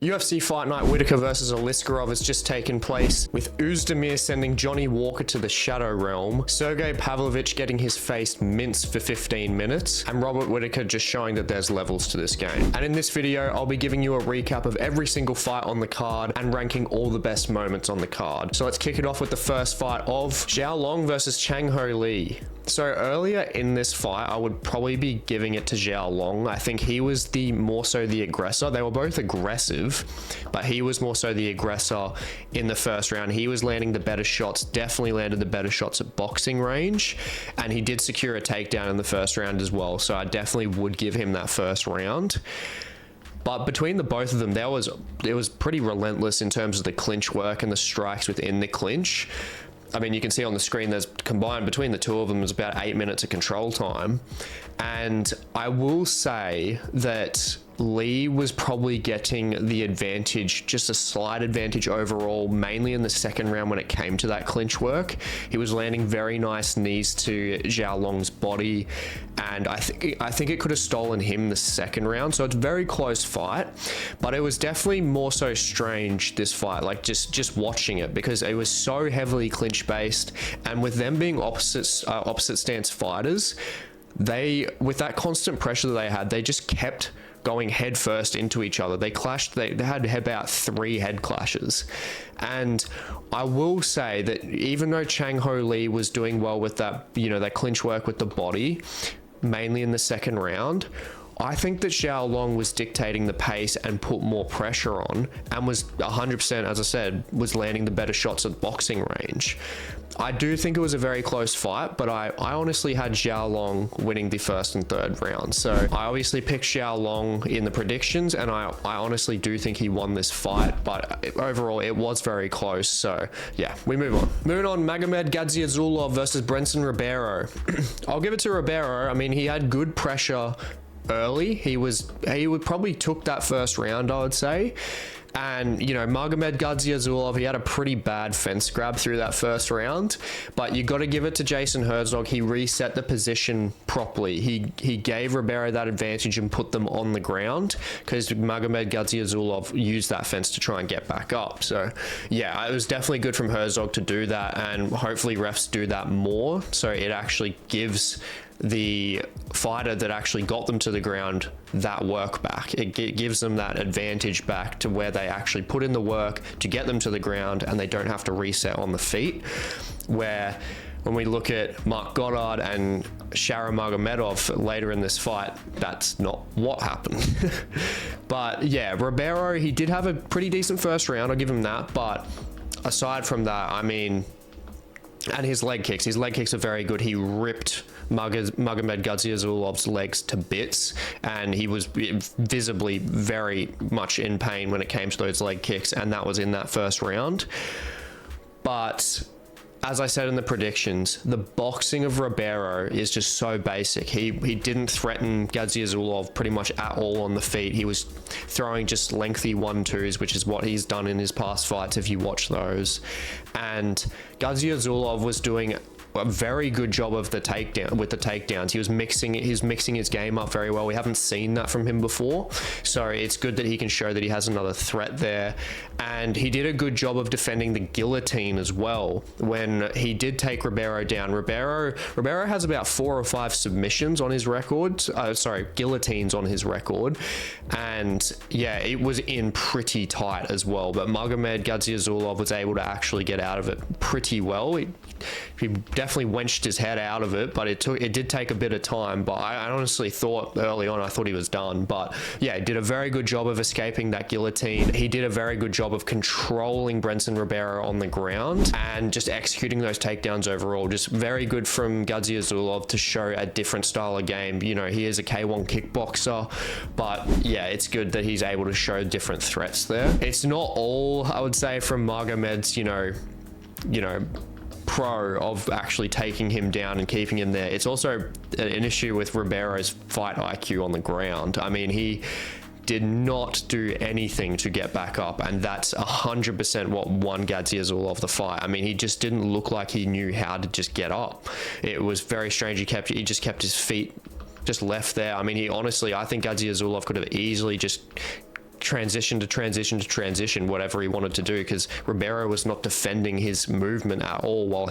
UFC Fight Night Whittaker vs Aliskerov has just taken place, with Oezdemir sending Johnny Walker to the Shadow Realm, Sergei Pavlovich getting his face minced for 15 minutes, and Robert Whittaker just showing that there's levels to this game. And in this video, I'll be giving you a recap of every single fight on the card and ranking all the best moments on the card. So let's kick it off with the first fight of Xiao versus Chang Li. So earlier in this fight, I would probably be giving it to Xiao. I think he was more so the aggressor. They were both aggressive, but he was more so the aggressor in the first round. He was landing the better shots, definitely landed the better shots at boxing range, and he did secure a takedown in the first round as well. So I definitely would give him that first round. But between the both of them, it was pretty relentless in terms of the clinch work and the strikes within the clinch. I mean, you can see on the screen, there's combined between the two of them is about 8 minutes of control time. And I will say that Lee was probably getting the advantage, just a slight advantage overall, mainly in the second round when it came to that clinch work. He was landing very nice knees to Xiao body, and I think it could have stolen him the second round. So it's a very close fight, but it was definitely more so strange, this fight, like just watching it, because it was so heavily clinch based, and with them being opposite stance fighters, with that constant pressure that they had, they just kept going head first into each other. They clashed, they had about 3 head clashes. And I will say that even though Chang Li was doing well with that, that clinch work with the body, mainly in the second round, I think that Xiao was dictating the pace and put more pressure on, and was 100%, as I said, was landing the better shots at boxing range. I do think it was a very close fight, but I honestly had Xiao winning the first and third rounds. So I obviously picked Xiao in the predictions, and I honestly do think he won this fight, but overall it was very close. So yeah, we move on. Moving on, Magomed Gadzhiyasulov versus Brendson Ribeiro. I'll give it to Ribeiro. I mean, he had good pressure early. He would probably took that first round, I would say. And Magomed Gadzhiyasulov, he had a pretty bad fence grab through that first round, but you got to give it to Jason Herzog. He reset the position properly. He gave Ribeiro that advantage and put them on the ground, because Magomed Gadzhiyasulov used that fence to try and get back up. So yeah, it was definitely good from Herzog to do that, and hopefully refs do that more, so it actually gives the fighter that actually got them to the ground that work back. It gives them that advantage back to where they actually put in the work to get them to the ground, and they don't have to reset on the feet. Where when we look at Mark Goddard and Shara Magomedov later in this fight, that's not what happened. But yeah, Ribeiro, he did have a pretty decent first round, I'll give him that. But aside from that, I mean, and his leg kicks are very good. He ripped Magomed Gadzhiyazulov's legs to bits, and he was visibly very much in pain when it came to those leg kicks, and that was in that first round. But as I said in the predictions, the boxing of Ribeiro is just so basic. He didn't threaten Gadzhiyasulov pretty much at all on the feet. He was throwing just lengthy 1-2s, which is what he's done in his past fights if you watch those. And Gadzhiyasulov was doing a very good job of the takedowns. He was mixing his game up very well. We haven't seen that from him before, so it's good that he can show that he has another threat there. And he did a good job of defending the guillotine as well when he did take Ribeiro down. Ribeiro has about 4 or 5 submissions on his record, guillotines on his record, and yeah, it was in pretty tight as well. But Magomed Gadzhiyasulov was able to actually get out of it pretty well. He definitely wenched his head out of it, but it did take a bit of time. But I honestly thought early on, I thought he was done. But yeah, he did a very good job of escaping that guillotine. He did a very good job of controlling Brendson Ribeiro on the ground and just executing those takedowns overall. Just very good from Gadzhiyasulov to show a different style of game. He is a K1 kickboxer, but yeah, it's good that he's able to show different threats there. It's not all, I would say, from Magomed's, pro of actually taking him down and keeping him there. It's also an issue with Ribeiro's fight IQ on the ground. I mean, he did not do anything to get back up, and that's 100% what won Gadzhiyasulov the fight. I mean, he just didn't look like he knew how to just get up. It was very strange. He just kept his feet just left there. I mean, I think Gadzhiyasulov could have easily just transition to transition, whatever he wanted to do, because Ribeiro was not defending his movement at all while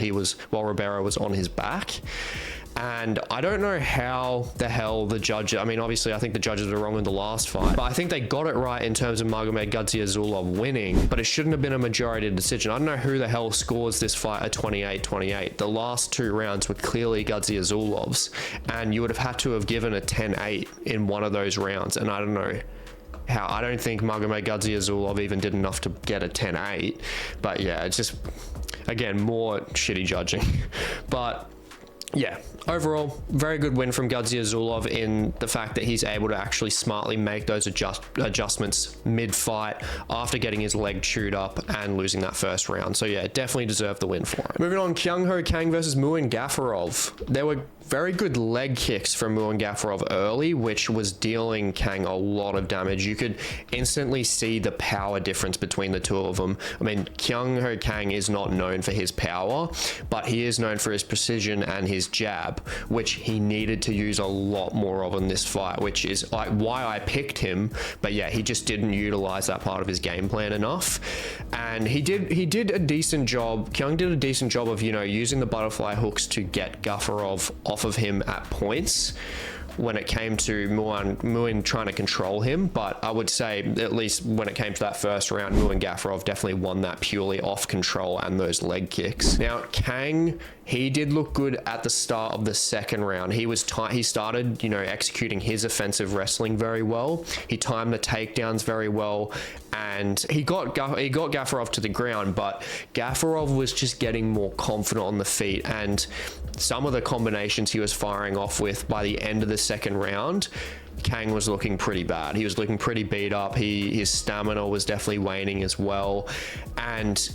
Ribeiro was on his back. And I don't know how the hell the judge, I mean, obviously I think the judges were wrong in the last fight, but I think they got it right in terms of Magomed Gadzhiyasulov winning, but it shouldn't have been a majority decision. I don't know who the hell scores this fight at 28-28. The last 2 rounds were clearly Gadzhiyasulov's, and you would have had to have given a 10-8 in one of those rounds, and I don't know how. I don't think Magomed Gadzhiyasulov even did enough to get a 10-8, but yeah, it's just, again, more shitty judging. But yeah, overall, very good win from Gadzhiyasulov in the fact that he's able to actually smartly make those adjustments mid-fight after getting his leg chewed up and losing that first round. So yeah, definitely deserved the win for it. Moving on, Kang versus Muin Gafurov. There were very good leg kicks from Muin Gafurov early, which was dealing Kang a lot of damage. You could instantly see the power difference between the two of them. I mean, Kang is not known for his power, but he is known for his precision and his jab, which he needed to use a lot more of in this fight, which is like why I picked him. But yeah, he just didn't utilize that part of his game plan enough, and he did a decent job. Kyung did a decent job of, you know, using the butterfly hooks to get Gafurov off of him at points when it came to Muin trying to control him. But I would say, at least when it came to that first round, Muin Gafurov definitely won that purely off control and those leg kicks. Now, Kang, he did look good at the start of the second round. He started, you know, executing his offensive wrestling very well. He timed the takedowns very well, and he got Gafurov to the ground, but Gafurov was just getting more confident on the feet, and some of the combinations he was firing off with by the end of the second round, Kang was looking pretty bad. He was looking pretty beat up. His stamina was definitely waning as well, and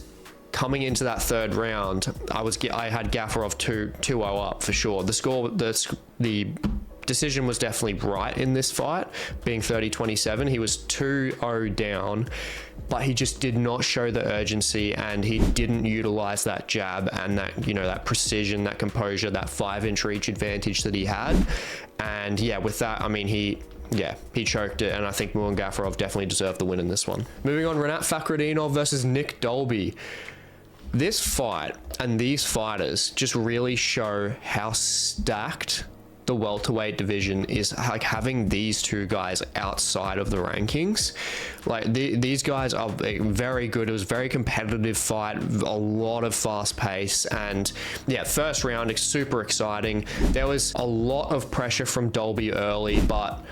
coming into that third round, I had Gafurov 2-0 up for sure. The decision was definitely right in this fight, being 30-27. He was 2-0 down, but he just did not show the urgency, and he didn't utilize that jab and that, you know, that precision, that composure, that 5-inch reach advantage that he had. And yeah, with that, I mean, he choked it, and I think Muin Gafurov definitely deserved the win in this one. Moving on, Rinat Fakhretdinov versus Nick Dalby. This fight and these fighters just really show how stacked the welterweight division is, like having these two guys outside of the rankings. Like these guys are very good. It was a very competitive fight, a lot of fast pace, and yeah, first round is super exciting. There was a lot of pressure from Dalby early, but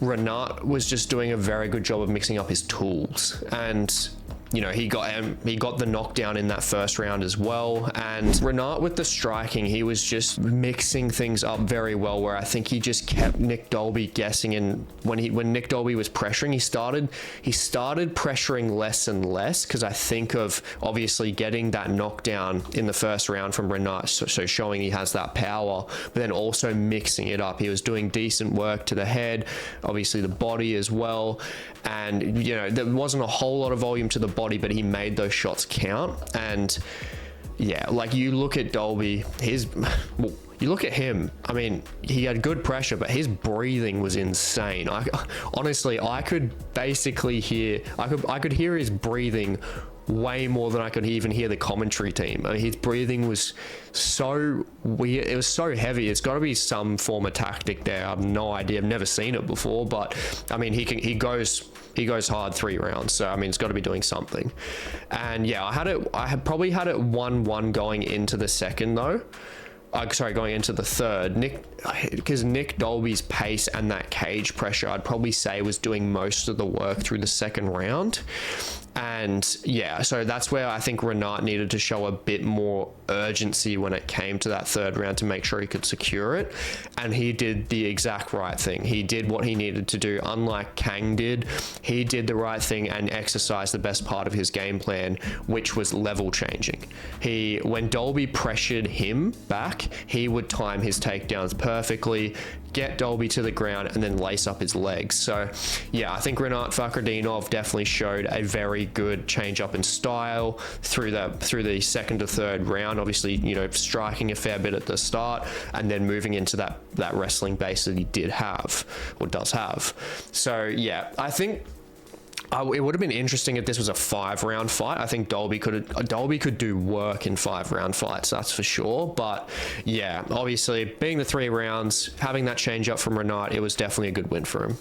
Rinat was just doing a very good job of mixing up his tools, and you know, he got the knockdown in that first round as well. And Rinat, with the striking, he was just mixing things up very well, where I think he just kept Nick Dalby guessing. And when Nick Dalby was pressuring, he started pressuring less and less, because I think of obviously getting that knockdown in the first round from Rinat, so showing he has that power, but then also mixing it up. He was doing decent work to the head, obviously the body as well, and you know, there wasn't a whole lot of volume to the body, but he made those shots count. And yeah, like you look at Dalby, you look at him, I mean, he had good pressure, but his breathing was insane. Honestly, I could basically hear, I could hear his breathing way more than I could even hear the commentary team. I mean, his breathing was so weird. It was so heavy. It's got to be some form of tactic there. I have no idea. I've never seen it before, but I mean, he goes hard 3 rounds. So I mean, it's got to be doing something. And yeah, I had probably had it 1-1 going into the second though. Going into the third, because Nick Dalby's pace and that cage pressure, I'd probably say, was doing most of the work through the second round. And yeah, so that's where I think Rinat needed to show a bit more urgency when it came to that third round to make sure he could secure it. And he did the exact right thing. He did what he needed to do. Unlike Kang did, he did the right thing and exercised the best part of his game plan, which was level changing. When Dalby pressured him back, he would time his takedowns perfectly, get Dalby to the ground, and then lace up his legs. So yeah, I think Rinat Fakhretdinov definitely showed a very good change up in style through the second to third round. Obviously, you know, striking a fair bit at the start, and then moving into that wrestling base that he did have, or does have. So yeah, I think It would have been interesting if this was a 5-round fight. I think Dalby could do work in 5-round fights, that's for sure. But yeah, obviously being the 3 rounds, having that change up from Rinat, it was definitely a good win for him.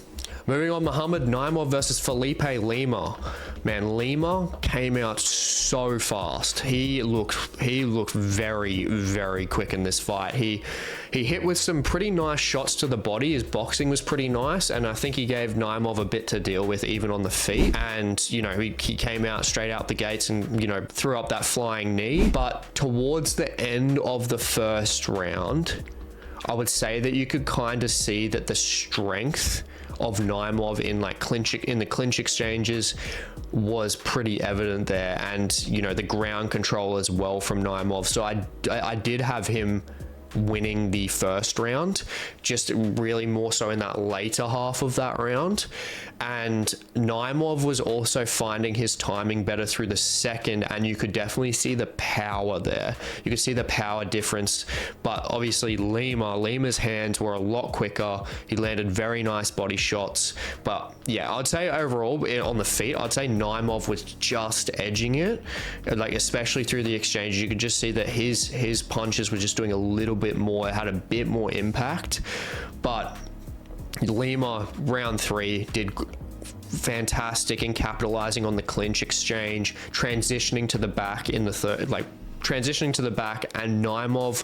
Moving on, Naimov versus Felipe Lima. Man, Lima came out so fast. He looked very, very quick in this fight. He hit with some pretty nice shots to the body. His boxing was pretty nice, and I think he gave Naimov a bit to deal with even on the feet. And, you know, he came out straight out the gates and, you know, threw up that flying knee. But towards the end of the first round, I would say that you could kind of see that the strength of Naimov in the clinch exchanges was pretty evident there, and you know, the ground control as well from Naimov. So I did have him winning the first round, just really more so in that later half of that round. And Naimov was also finding his timing better through the second, and you could definitely see the power there. You could see the power difference. But obviously Lima's hands were a lot quicker. He landed very nice body shots. But yeah, I'd say overall on the feet, I'd say Naimov was just edging it, like especially through the exchanges. You could just see that his punches were just doing a little bit more, it had a bit more impact. But Lima, round 3, did fantastic in capitalizing on the clinch exchange, transitioning to the back in the third, and Naimov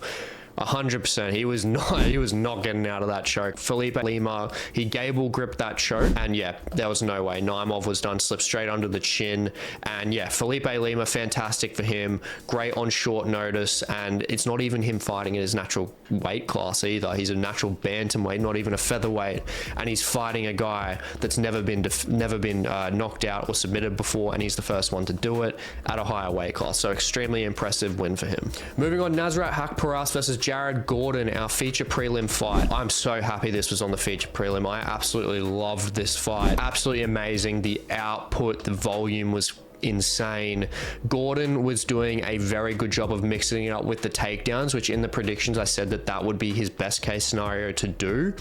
100%. He was not getting out of that choke. Felipe Lima, he gable gripped that choke, and yeah, there was no way. Naimov was done, slipped straight under the chin. And yeah, Felipe Lima, fantastic for him. Great on short notice, and it's not even him fighting in his natural weight class either. He's a natural bantamweight, not even a featherweight, and he's fighting a guy that's never been knocked out or submitted before, and he's the first one to do it at a higher weight class. So extremely impressive win for him. Moving on, Nasrat Haqparast versus Jared Gordon, our feature prelim fight. I'm so happy this was on the feature prelim. I absolutely loved this fight. Absolutely amazing. The output, the volume was insane. Gordon was doing a very good job of mixing it up with the takedowns, which in the predictions I said that would be his best case scenario to do,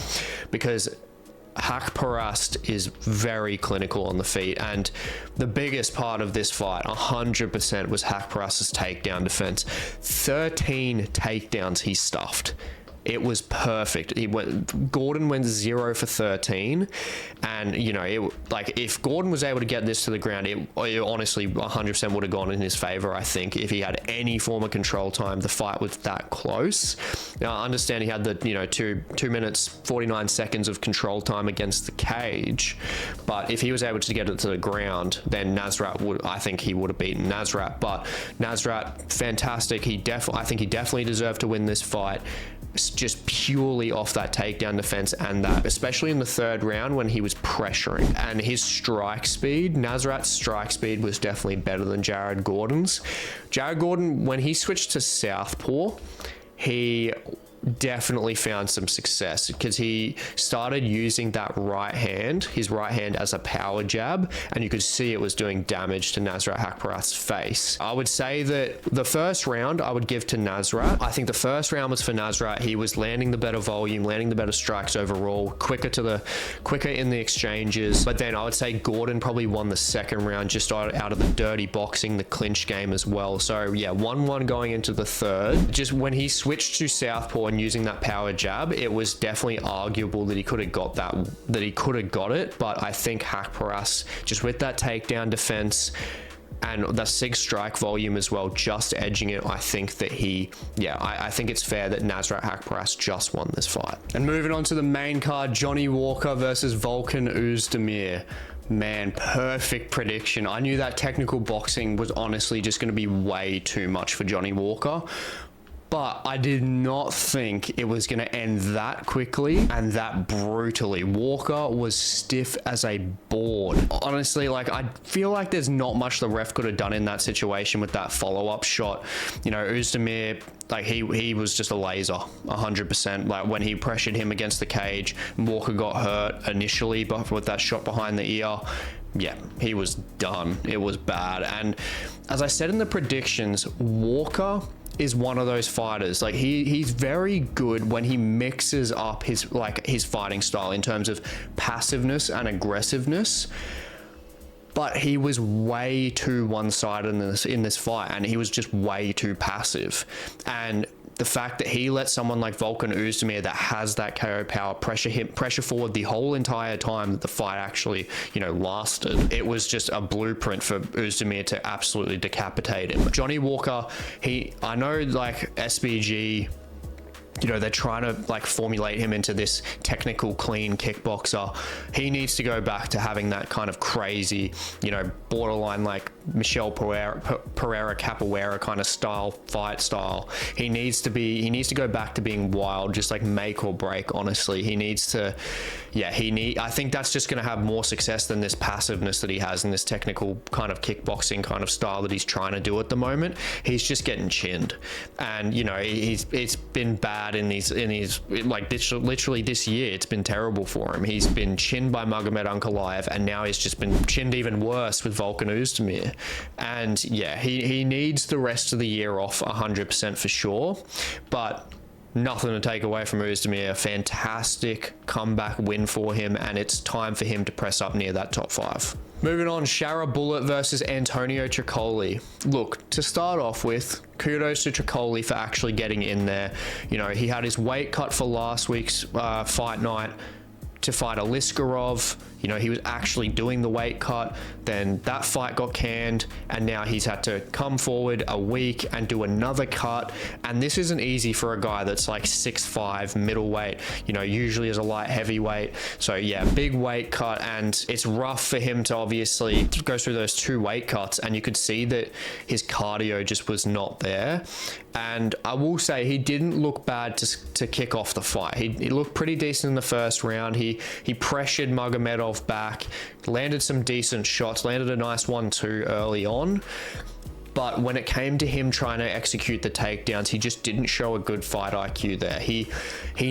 because Haqparast is very clinical on the feet, and the biggest part of this fight 100% was Haqparast's takedown defense. 13 takedowns he stuffed. It was perfect. Gordon went 0 for 13, and you know, if Gordon was able to get this to the ground, it honestly 100% would have gone in his favor. I think if he had any form of control time, the fight was that close. Now I understand he had the 2 minutes 49 seconds of control time against the cage, but if he was able to get it to the ground, then I think he would have beaten Nasrat. But Nasrat, fantastic. I think he definitely deserved to win this fight, just purely off that takedown defense, and that especially in the third round when he was pressuring, and his strike speed, Nasrat's strike speed was definitely better than Jared Gordon's. Jared Gordon, when he switched to southpaw, he definitely found some success because he started using that his right hand as a power jab, and you could see it was doing damage to Nasrat Haqparast's face. I would say that the first round I would give to Nasrat. I think the first round was for Nasrat. He was landing the better volume, landing the better strikes overall, quicker in the exchanges. But then I would say Gordon probably won the second round just out of the dirty boxing, the clinch game as well. So yeah, 1-1 going into the third. Just when he switched to southpaw and using that power jab, it was definitely arguable that he could have got it. But I think Haqparast, just with that takedown defense and the 6 strike volume as well, just edging it, I think that I think it's fair that Nasrat Haqparast just won this fight. And moving on to the main card, Johnny Walker versus Volkan Oezdemir. Man, perfect prediction. I knew that technical boxing was honestly just going to be way too much for Johnny Walker, but I did not think it was going to end that quickly and that brutally. Walker was stiff as a board. Honestly, I feel like there's not much the ref could have done in that situation with that follow-up shot. You know, Oezdemir, he was just a laser, 100%. When he pressured him against the cage, Walker got hurt initially, but with that shot behind the ear, yeah, he was done. It was bad. And as I said in the predictions, Walker is one of those fighters. He's very good when he mixes up his fighting style in terms of passiveness and aggressiveness. but he was way too one-sided in this fight, and he was just way too passive. And the fact that he let someone like Volkan Oezdemir that has that KO power pressure forward the whole entire time that the fight actually, lasted, it was just a blueprint for Oezdemir to absolutely decapitate him. Johnny Walker, I know like SBG, they're trying to like formulate him into this technical, clean kickboxer. He needs to go back to having that kind of crazy, borderline like Michelle Pereira Capoeira kind of fight style. He needs to go back to being wild, just like make or break, honestly. I think that's just going to have more success than this passiveness that he has in this technical kind of kickboxing kind of style that he's trying to do at the moment. He's just getting chinned, and it's been bad in his like literally this year. It's been terrible for him. He's been chinned by Magomed Ankalaev, and now he's just been chinned even worse with Volkan Oezdemir. And yeah, he needs the rest of the year off 100% for sure, but nothing to take away from Oezdemir. Fantastic comeback win for him, and it's time for him to press up near that top 5. Moving on, Shara Bullet versus Antonio Trocoli. Look, to start off with, kudos to Trocoli for actually getting in there. He had his weight cut for last week's fight night to fight Aliskerov. He was actually doing the weight cut. Then that fight got canned, and now he's had to come forward a week and do another cut. And this isn't easy for a guy that's like 6'5", middleweight, usually as a light heavyweight. So yeah, big weight cut, and it's rough for him to obviously go through those 2 weight cuts, and you could see that his cardio just was not there. And I will say he didn't look bad to kick off the fight. He looked pretty decent in the first round. He pressured Magomedov back, landed some decent shots, landed a nice 1-2 early on. But when it came to him trying to execute the takedowns, he just didn't show a good fight IQ there. He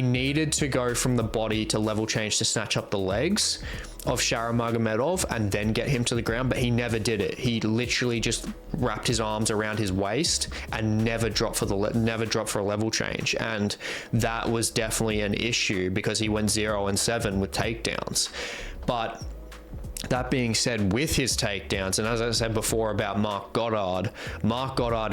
needed to go from the body to level change to snatch up the legs of Shara Magomedov and then get him to the ground, but he never did it. He literally just wrapped his arms around his waist and never dropped for a level change. And that was definitely an issue because he went 0-7 with takedowns. But that being said, with his takedowns, and as I said before about Mark Goddard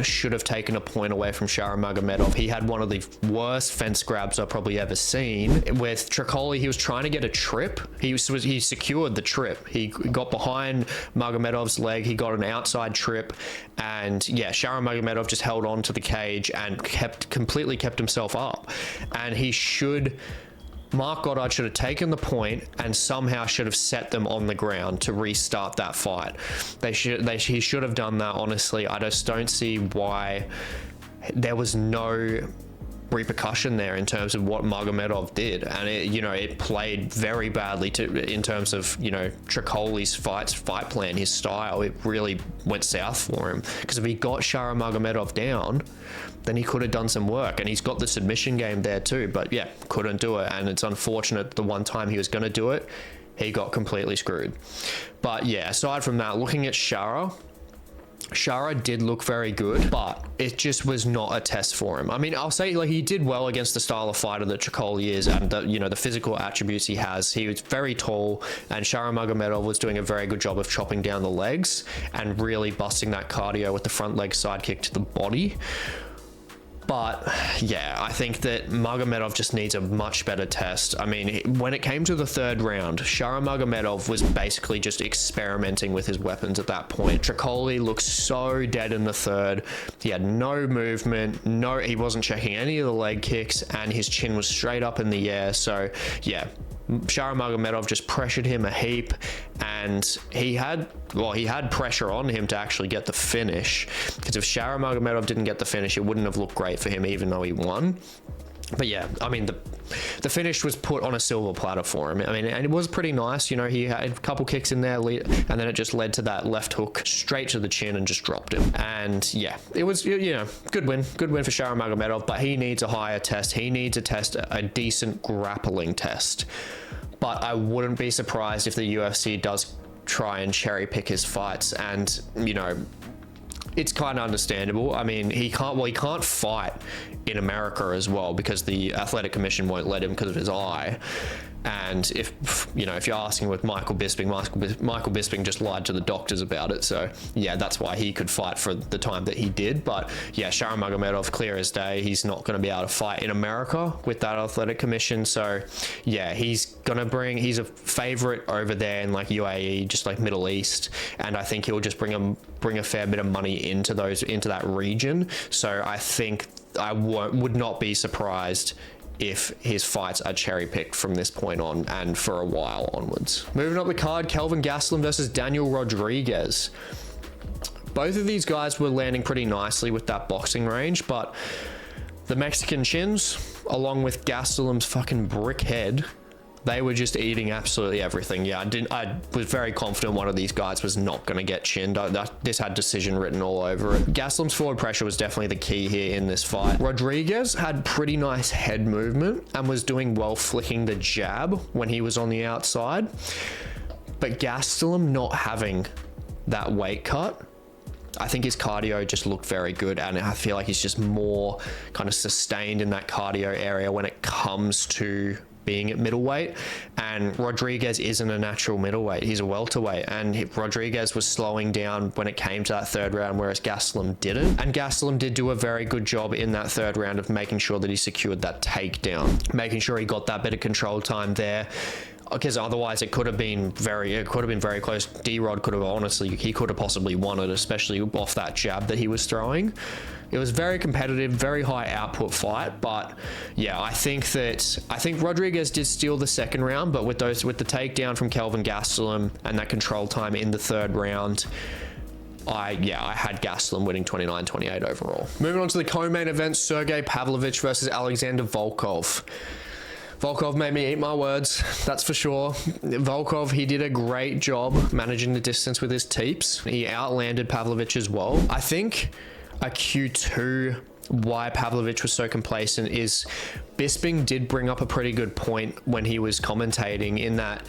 should have taken a point away from Shara Magomedov. He had one of the worst fence grabs I've probably ever seen. With Trocoli, he was trying to get a trip. He secured the trip. He got behind Magomedov's leg. He got an outside trip. And yeah, Shara Magomedov just held on to the cage and completely kept himself up. And Mark Goddard should have taken the point and somehow should have set them on the ground to restart that fight. He should have done that, honestly. I just don't see why there was no repercussion there in terms of what Magomedov did. And it played very badly in terms of, Trocoli's fight plan, his style. It really went south for him, because if he got Shara Magomedov down, then he could have done some work, and he's got the submission game there too, but yeah, couldn't do it. And it's unfortunate the one time he was going to do it, he got completely screwed. But yeah, aside from that, looking at Shara did look very good, but it just was not a test for him. I mean, I'll say he did well against the style of fighter that Trocoli is, and the physical attributes he has. He was very tall, and Shara Magomedov was doing a very good job of chopping down the legs and really busting that cardio with the front leg side kick to the body. But yeah, I think that Magomedov just needs a much better test. I mean, when it came to the 3rd round, Shara Magomedov was basically just experimenting with his weapons at that point. Trocoli looked so dead in the 3rd. He had no movement, he wasn't checking any of the leg kicks, and his chin was straight up in the air. So yeah, Shara Magomedov just pressured him a heap, and he had pressure on him to actually get the finish, because if Shara Magomedov didn't get the finish, it wouldn't have looked great for him even though he won. But yeah, I mean, the finish was put on a silver platter for him. I mean, and it was pretty nice. He had a couple kicks in there, and then it just led to that left hook straight to the chin and just dropped him. And yeah, it was, good win for Shara Magomedov, but he needs a higher test. He needs to test a decent grappling test. But I wouldn't be surprised if the UFC does try and cherry pick his fights, and it's kind of understandable. I mean, he can't fight in America as well because the athletic commission won't let him because of his eye. And if you're asking with Michael Bisping, Michael Bisping just lied to the doctors about it. So yeah, that's why he could fight for the time that he did. But yeah, Shara Magomedov, clear as day, he's not going to be able to fight in America with that athletic commission. So yeah, he's a favorite over there in like UAE, just like Middle East, and I think he'll just bring a fair bit of money into that region. So I think I would not be surprised if his fights are cherry-picked from this point on and for a while onwards. Moving up the card, Kelvin Gastelum versus Daniel Rodriguez. Both of these guys were landing pretty nicely with that boxing range, but the Mexican chins, along with Gastelum's fucking brick head, they were just eating absolutely everything. Yeah, I was very confident one of these guys was not going to get chinned. This had decision written all over it. Gastelum's forward pressure was definitely the key here in this fight. Rodriguez had pretty nice head movement and was doing well flicking the jab when he was on the outside. But Gastelum not having that weight cut, I think his cardio just looked very good, and I feel like he's just more kind of sustained in that cardio area when it comes to being at middleweight. And Rodriguez isn't a natural middleweight, he's a welterweight, and Rodriguez was slowing down when it came to that third round, whereas Gastelum didn't. And Gastelum did do a very good job in that third round of making sure that he secured that takedown, making sure he got that bit of control time there, because otherwise it could have been very close. D-Rod could have he could have possibly won it, especially off that jab that he was throwing. It was very competitive, very high output fight, but yeah, I think Rodriguez did steal the second round, but with the takedown from Kelvin Gastelum and that control time in the third round, I had Gastelum winning 29-28 overall. Moving on to the co-main event, Sergei Pavlovich versus Alexander Volkov. Volkov made me eat my words, that's for sure. Volkov, he did a great job managing the distance with his teeps. He outlanded Pavlovich as well. I think a Q2 why Pavlovich was so complacent is Bisping did bring up a pretty good point when he was commentating, in that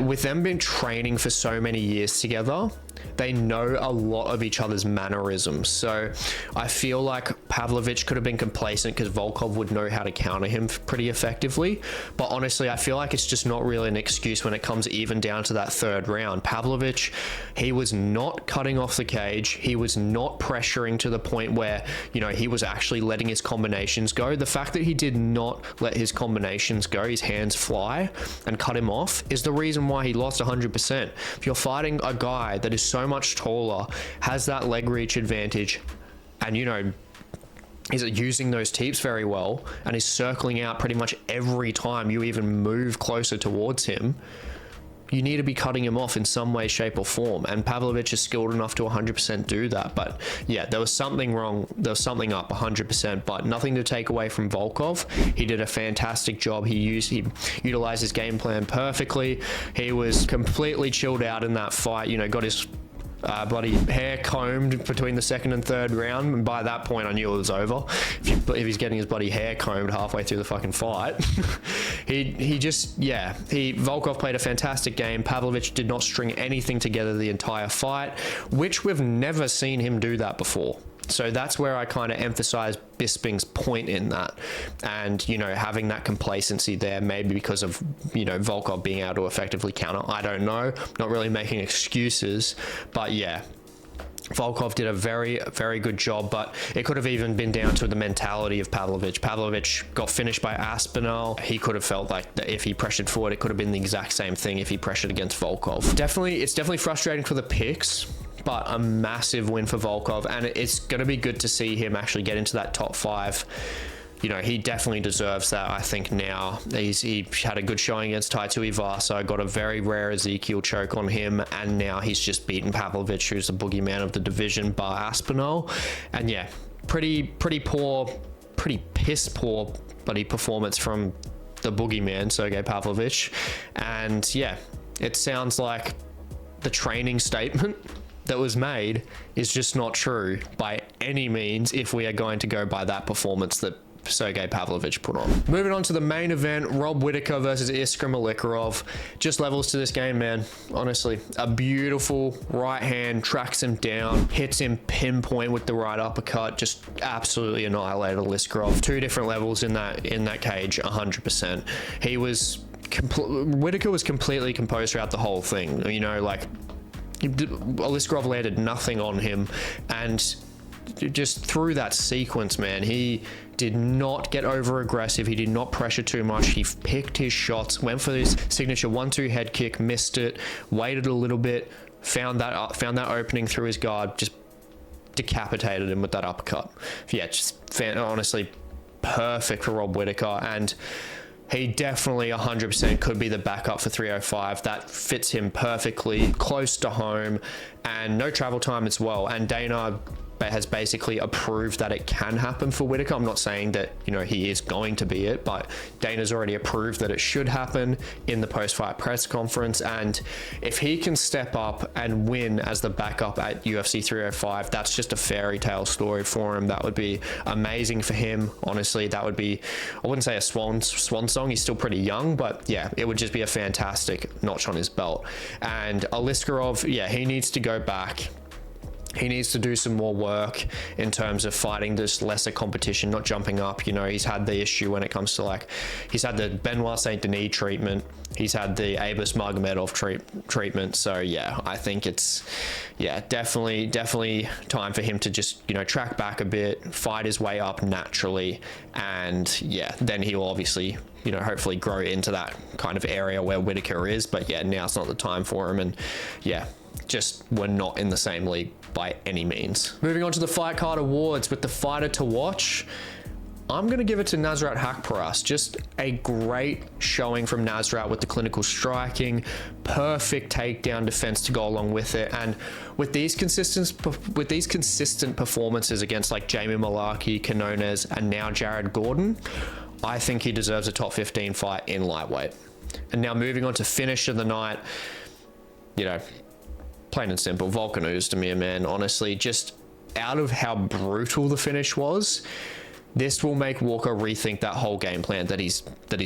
with them been training for so many years together, they know a lot of each other's mannerisms. So I feel like Pavlovich could have been complacent because Volkov would know how to counter him pretty effectively. But honestly, I feel like it's just not really an excuse when it comes even down to that third round. Pavlovich, he was not cutting off the cage. He was not pressuring to the point where, he was actually letting his combinations go. The fact that he did not let his combinations go, his hands fly, and cut him off is the reason why he lost 100%. If you're fighting a guy that is so much taller, has that leg reach advantage, and is using those teeps very well, and is circling out pretty much every time you even move closer towards him, you need to be cutting him off in some way, shape or form. And Pavlovich is skilled enough to 100% do that. But yeah, there was something wrong. There was something up 100%, but nothing to take away from Volkov. He did a fantastic job. He utilized his game plan perfectly. He was completely chilled out in that fight, got his bloody hair combed between the second and third round, and by that point I knew it was over. If he's getting his bloody hair combed halfway through the fucking fight, Volkov played a fantastic game. Pavlovich did not string anything together the entire fight, which we've never seen him do that before. So that's where I kind of emphasize Bisping's point in that, and having that complacency there, maybe because of Volkov being able to effectively counter. I don't know, not really making excuses, but yeah, Volkov did a very, very good job, but it could have even been down to the mentality of Pavlovich. Pavlovich got finished by Aspinall. He could have felt like that if he pressured forward, it could have been the exact same thing if he pressured against Volkov. It's definitely frustrating for the picks, but a massive win for Volkov, and it's going to be good to see him actually get into that top 5. He definitely deserves that. I think now he had a good showing against Taito Ivasa, got a very rare Ezekiel choke on him, and now he's just beaten Pavlovich, who's the boogeyman of the division, bar Aspinall. And yeah, pretty piss poor bloody performance from the boogeyman, Sergei Pavlovich. And yeah, it sounds like the training statement that was made is just not true by any means if we are going to go by that performance that Sergei Pavlovich put on. Moving on to the main event, Rob Whittaker versus Ikram Aliskerov. Just levels to this game, man. Honestly, a beautiful right hand, tracks him down, hits him pinpoint with the right uppercut, just absolutely annihilated Aliskerov. Two different levels in that cage, 100%. He was Whittaker was completely composed throughout the whole thing. You know, like Aliskerov landed nothing on him, and just through that sequence, man, he did not get over aggressive. He did not pressure too much. He picked his shots, went for his signature 1-2 head kick, missed it, waited a little bit, found that opening through his guard, just decapitated him with that uppercut. Yeah, just honestly perfect for Rob Whittaker, and he definitely 100% could be the backup for 305. That fits him perfectly, close to home, and no travel time as well. And Dana has basically approved that it can happen for Whittaker. I'm not saying that, you know, he is going to be it, but Dana's already approved that it should happen in the post-fight press conference. And if he can step up and win as the backup at UFC 305, that's just a fairy tale story for him. That would be amazing for him. Honestly, that would be, I wouldn't say a swan song. He's still pretty young, but yeah, it would just be a fantastic notch on his belt. And Aliskerov, yeah, he needs to go back. He needs to do some more work in terms of fighting this lesser competition, not jumping up. You know, he's had the issue when it comes to, like, he's had the Benoit Saint Denis treatment. He's had the Abus Magomedov treatment. So yeah, I think it's, yeah, definitely time for him to just, you know, track back a bit, fight his way up naturally. And yeah, then he'll obviously, you know, hopefully grow into that kind of area where Whittaker is. But yeah, now's not the time for him. And yeah, just we're not in the same league by any means. Moving on to the fight card awards with the fighter to watch, I'm going to give it to Nasrat Haqparast. Just a great showing from Nasrat with the clinical striking, perfect takedown defense to go along with it. And with these consistent performances against like Jamie Malarkey, Canones, and now Jared Gordon, I think he deserves a top 15 fight in lightweight. And now moving on to finish of the night, you know, plain and simple, Volkan Oezdemir, man. Honestly, just out of how brutal the finish was, this will make Walker rethink that whole game plan that he's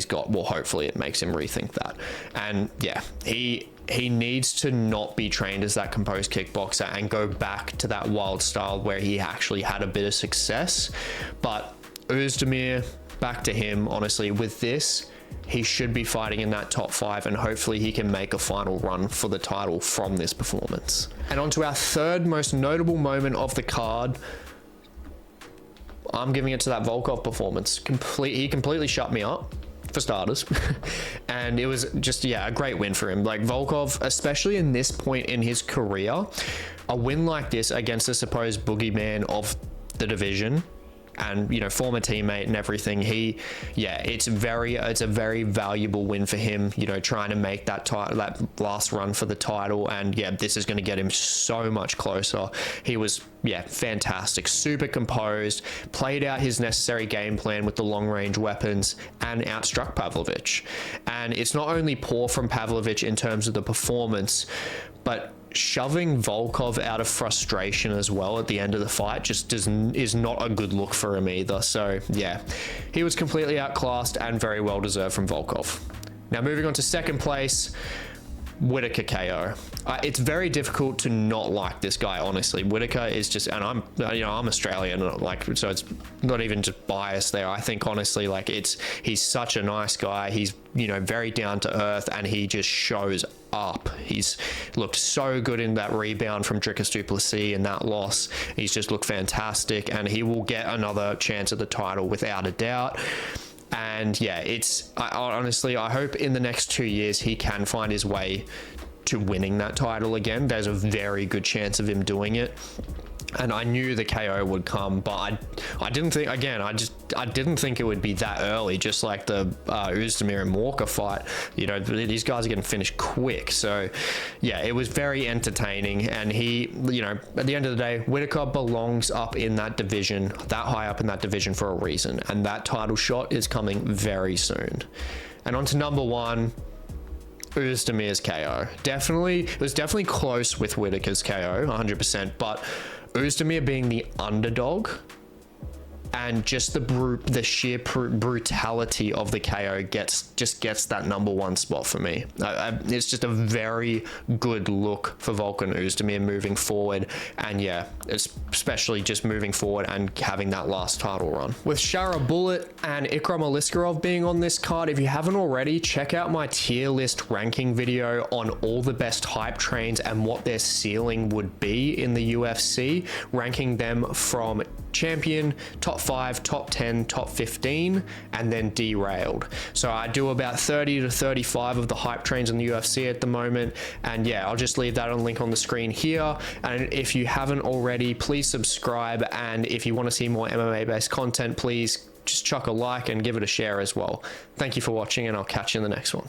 got. Well, hopefully it makes him rethink that. And yeah, he needs to not be trained as that composed kickboxer and go back to that wild style where he actually had a bit of success. But Oezdemir, back to him, honestly, with this, he should be fighting in that top 5, and hopefully he can make a final run for the title from this performance. And on to our third most notable moment of the card, I'm giving it to that Volkov performance. He completely shut me up, for starters. And it was just, yeah, a great win for him. Like Volkov, especially in this point in his career, a win like this against the supposed boogeyman of the division, and, you know, former teammate and everything, it's a very valuable win for him, you know, trying to make that last run for the title. And yeah, this is going to get him so much closer. He was, yeah, fantastic, super composed, played out his necessary game plan with the long range weapons, and outstruck Pavlovich. And it's not only poor from Pavlovich in terms of the performance, but shoving Volkov out of frustration as well at the end of the fight just is not a good look for him either. So yeah, he was completely outclassed and very well deserved from Volkov. Now moving on to second place, Whittaker KO. It's very difficult to not like this guy, honestly. Whittaker is just, and I'm Australian, like, so it's not even just bias there. I think honestly, like, he's such a nice guy. He's, you know, very down to earth, and he just shows up. He's looked so good in that rebound from Dricus du Plessis and that loss. He's just looked fantastic, and he will get another chance at the title without a doubt. And yeah, honestly, I hope in the next 2 years he can find his way to winning that title again. There's a very good chance of him doing it. And I knew the KO would come, but I didn't think, again, I didn't think it would be that early, just like the Oezdemir and Walker fight. You know, these guys are getting finished quick. So yeah, it was very entertaining. And he, you know, at the end of the day, Whittaker belongs up in that division, that high up in that division for a reason. And that title shot is coming very soon. And on to number 1, Oezdemir's KO. It was definitely close with Whittaker's KO, 100%, but Oezdemir being the underdog and just the sheer brutality of the KO just gets that number one spot for me. It's just a very good look for Volkan Oezdemir moving forward, and yeah, especially just moving forward and having that last title run. With Shara Bullet and Ikram Aliskerov being on this card, if you haven't already, check out my tier list ranking video on all the best hype trains and what their ceiling would be in the UFC, ranking them from champion, top 5, top 10, top 15, and then derailed. So I do about 30 to 35 of the hype trains in the UFC at the moment, and yeah, I'll just leave that on link on the screen here. And if you haven't already, please subscribe, and if you want to see more MMA based content, please just chuck a like and give it a share as well. Thank you for watching, and I'll catch you in the next one.